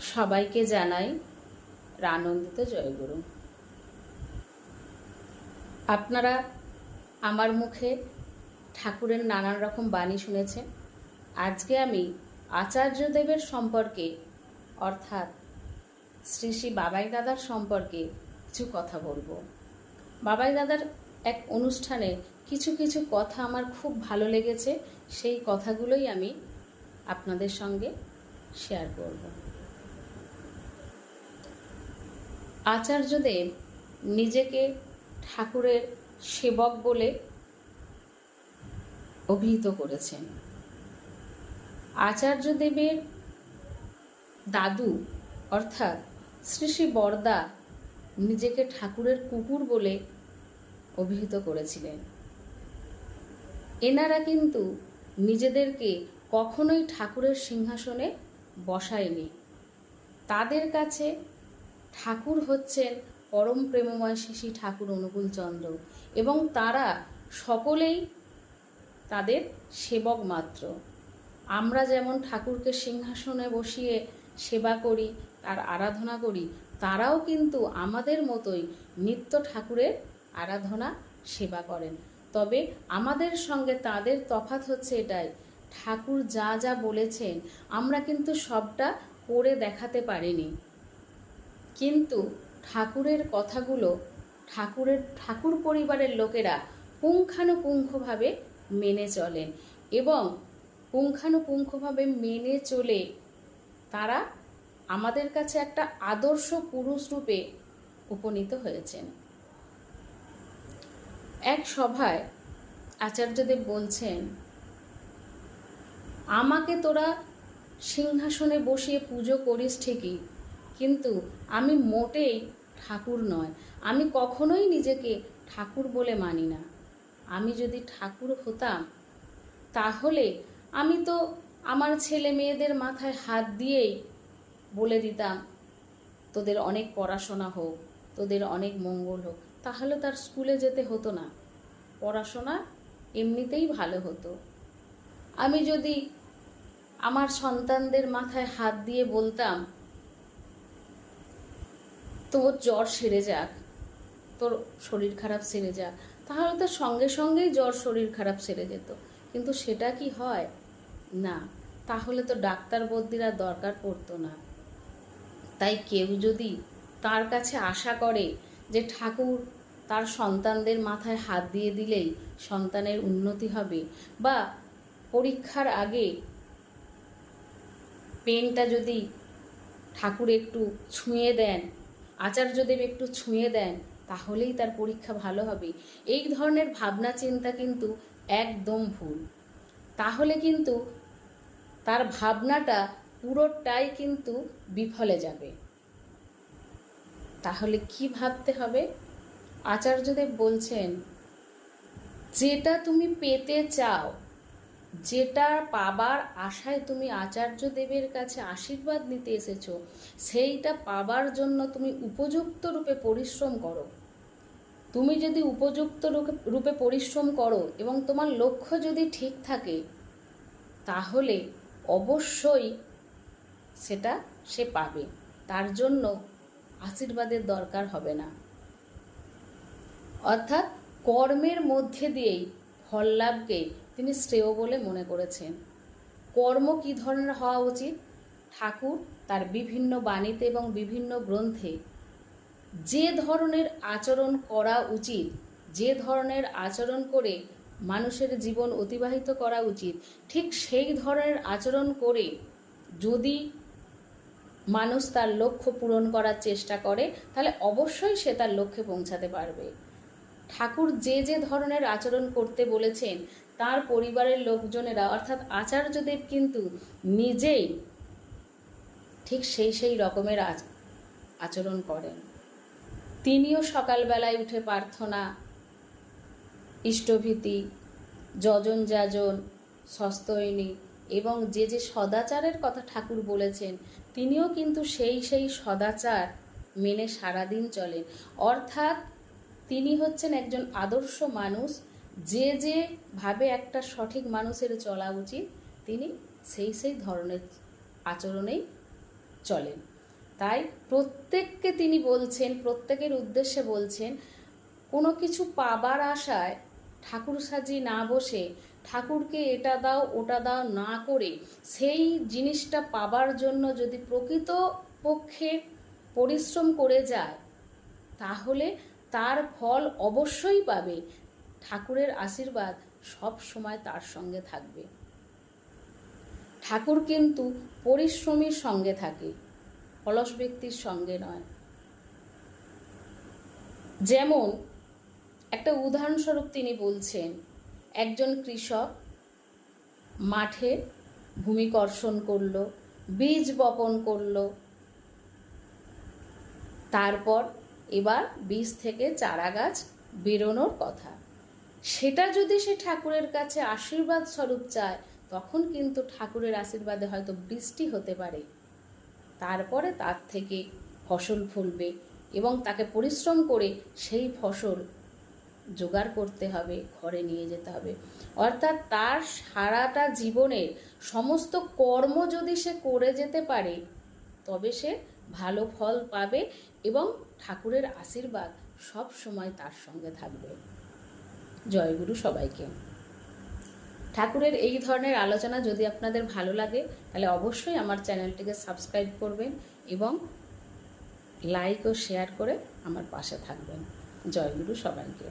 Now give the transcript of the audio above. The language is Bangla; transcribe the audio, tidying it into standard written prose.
সবাইকে জানাই আনন্দিত জয়গুরু। আপনারা আমার মুখে ঠাকুরের নানান রকম বাণী শুনেছেন। আজকে আমি আচার্যদেবের সম্পর্কে অর্থাৎ শ্রী শ্রী বাবাই দাদার সম্পর্কে কিছু কথা বলবো। বাবাই দাদার এক অনুষ্ঠানে কিছু কিছু কথা আমার খুব ভালো লেগেছে, সেই কথাগুলোই আমি আপনাদের সঙ্গে শেয়ার করব। আচার্যদেব নিজেকে ঠাকুরের সেবক বলে অভিহিত করেছেন। আচার্যদেবের দাদু অর্থাৎ শ্রী শ্রী বরদা নিজেকে ঠাকুরের কুকুর বলে অভিহিত করেছিলেন। এনারা কিন্তু নিজেদেরকে কখনোই ঠাকুরের সিংহাসনে বসায়নি। তাদের কাছে ঠাকুর হচ্ছেন পরম প্রেমময় শ্রী ঠাকুর অনুকূলচন্দ্র এবং তারা সকলেই তাদের সেবক মাত্র। আমরা যেমন ঠাকুরকে সিংহাসনে বসিয়ে সেবা করি, তার আরাধনা করি, তারাও কিন্তু আমাদের মতোই নিত্য ঠাকুরের আরাধনা সেবা করেন। তবে আমাদের সঙ্গে তাদের তফাৎ হচ্ছে এটাই, ঠাকুর যা যা বলেছেন আমরা কিন্তু সবটা করে দেখাতে পারিনি, কিন্তু ঠাকুরের কথাগুলো ঠাকুর পরিবারের লোকেরা পুঙ্খানুপুঙ্খভাবে মেনে চলেন এবং পুঙ্খানুপুঙ্খভাবে মেনে চলে তারা আমাদের কাছে একটা আদর্শ পুরুষ রূপে উপনীত হয়েছেন। এক সভায় আচার্যদেব বলছেন, আমাকে তোরা সিংহাসনে বসিয়ে পুজো করিস ঠিকই, কিন্তু আমি মোটেই ঠাকুর নয়। আমি কখনোই নিজেকে ঠাকুর বলে মানি না। আমি যদি ঠাকুর হতাম তাহলে আমি তো আমার ছেলে মেয়েদের মাথায় হাত দিয়েই বলে দিতাম, তোদের অনেক পড়াশোনা হোক, তোদের অনেক মঙ্গল হোক। তাহলে তার স্কুলে যেতে হতো না, পড়াশোনা এমনিতেই ভালো হতো। আমি যদি আমার সন্তানদের মাথায় হাত দিয়ে বলতাম, তোর জ্বর সেরে যাক, তোর শরীর খারাপ সেরে যাক, তাহলে তো সঙ্গে সঙ্গেই জ্বর শরীর খারাপ সেরে যেত। কিন্তু সেটা কি হয়? না, তাহলে তো ডাক্তার বদ্যিরা দরকার পড়তো না। তাই কেউ যদি তার কাছে আশা করে যে ঠাকুর তার সন্তানদের মাথায় হাত দিয়ে দিলেই সন্তানের উন্নতি হবে, বা পরীক্ষার আগে পেনটা যদি ঠাকুর একটু ছুঁয়ে দেন, আচার্যদেব একটু ছুঁয়ে দেন, তাহলেই তার পরীক্ষা ভালো হবে, এই ধরনের ভাবনা চিন্তা কিন্তু একদম ভুল। তাহলে কিন্তু তার ভাবনাটা পুরোটাই কিন্তু বিফলে যাবে। তাহলে কি ভাবতে হবে? আচার্যদেব বলছেন, যেটা তুমি পেতে চাও, যেটা পাবার আশায় তুমি আচার্যদেবের কাছে আশীর্বাদ নিতে এসেছো, সেইটা পাবার জন্য তুমি উপযুক্ত রূপে পরিশ্রম করো। তুমি যদি উপযুক্ত রূপে পরিশ্রম করো এবং তোমার লক্ষ্য যদি ঠিক থাকে, তাহলে অবশ্যই সেটা সে পাবে। তার জন্য আশীর্বাদের দরকার হবে না। অর্থাৎ কর্মের মধ্যে দিয়েই ফল লাভকে তিনি শ্রেয় বলে মনে করেছেন। কর্ম কী ধরনের হওয়া উচিত? ঠাকুর তার বিভিন্ন বাণীতে এবং বিভিন্ন গ্রন্থে যে ধরনের আচরণ করা উচিত, যে ধরনের আচরণ করে মানুষের জীবন অতিবাহিত করা উচিত, ঠিক সেই ধরনের আচরণ করে যদি মানুষ তার লক্ষ্য পূরণ করার চেষ্টা করে, তাহলে অবশ্যই সে তার লক্ষ্যে পৌঁছাতে পারবে। ঠাকুর যে যে ধরনের আচরণ করতে বলেছেন, তার পরিবারের লোকজনেরা অর্থাৎ আচার্যদেব কিন্তু নিজেই ঠিক সেই রকমের আচরণ করেন। তিনিও সকালবেলায় উঠে প্রার্থনা, ইষ্টভীতি, যজন যাজন, সস্তয়নী এবং যে যে সদাচারের কথা ঠাকুর বলেছেন, তিনিও কিন্তু সেই সদাচার মেনে সারাদিন চলেন। অর্থাৎ তিনি হচ্ছেন একজন আদর্শ মানুষ। যে ভাবে একটা সঠিক মানুষের চলা উচিত, তিনি সেই ধরনের আচরণেই চলেন। তাই প্রত্যেককে তিনি বলছেন, প্রত্যেকের উদ্দেশ্যে বলছেন, কোনো কিছু পাবার আশায় ঠাকুর সাজিয়ে না বসে, ঠাকুরকে এটা দাও ওটা দাও না করে, সেই জিনিসটা পাবার জন্য যদি প্রকৃত পক্ষে পরিশ্রম করে যায়, তাহলে তার ফল অবশ্যই পাবে। ঠাকুরের আশীর্বাদ সব সময় তার সঙ্গে থাকবে। ঠাকুর কিন্তু পরিশ্রমীর সঙ্গে থাকে, অলস ব্যক্তির সঙ্গে নয়। যেমন একটা উদাহরণস্বরূপ তিনি বলছেন, একজন কৃষক মাঠে ভূমি কর্ষণ করলো, বীজ বপন করলো, তারপর এবার বীজ থেকে চারা গাছ বেরোনোর কথা। সেটা যদি সে ঠাকুরের কাছে আশীর্বাদ স্বরূপ চায়, তখন কিন্তু ঠাকুরের আশীর্বাদে হয়তো বৃষ্টি হতে পারে, তারপরে তার থেকে ফসল ফলবে এবং তাকে পরিশ্রম করে সেই ফসল জোগাড় করতে হবে, ঘরে নিয়ে যেতে হবে। অর্থাৎ তার সারাটা জীবনের সমস্ত কর্ম যদি সে করে যেতে পারে, তবে সে ভালো ফল পাবে এবং ঠাকুরের আশীর্বাদ সব সময় তার সঙ্গে থাকবে। জয়গুরু সবাইকে। ঠাকুরের এই ধরনের আলোচনা যদি আপনাদের ভালো লাগে, তাহলে অবশ্যই আমার চ্যানেলটিকে সাবস্ক্রাইব করবেন এবং লাইক ও শেয়ার করে আমার পাশে থাকবেন। জয়গুরু সবাইকে।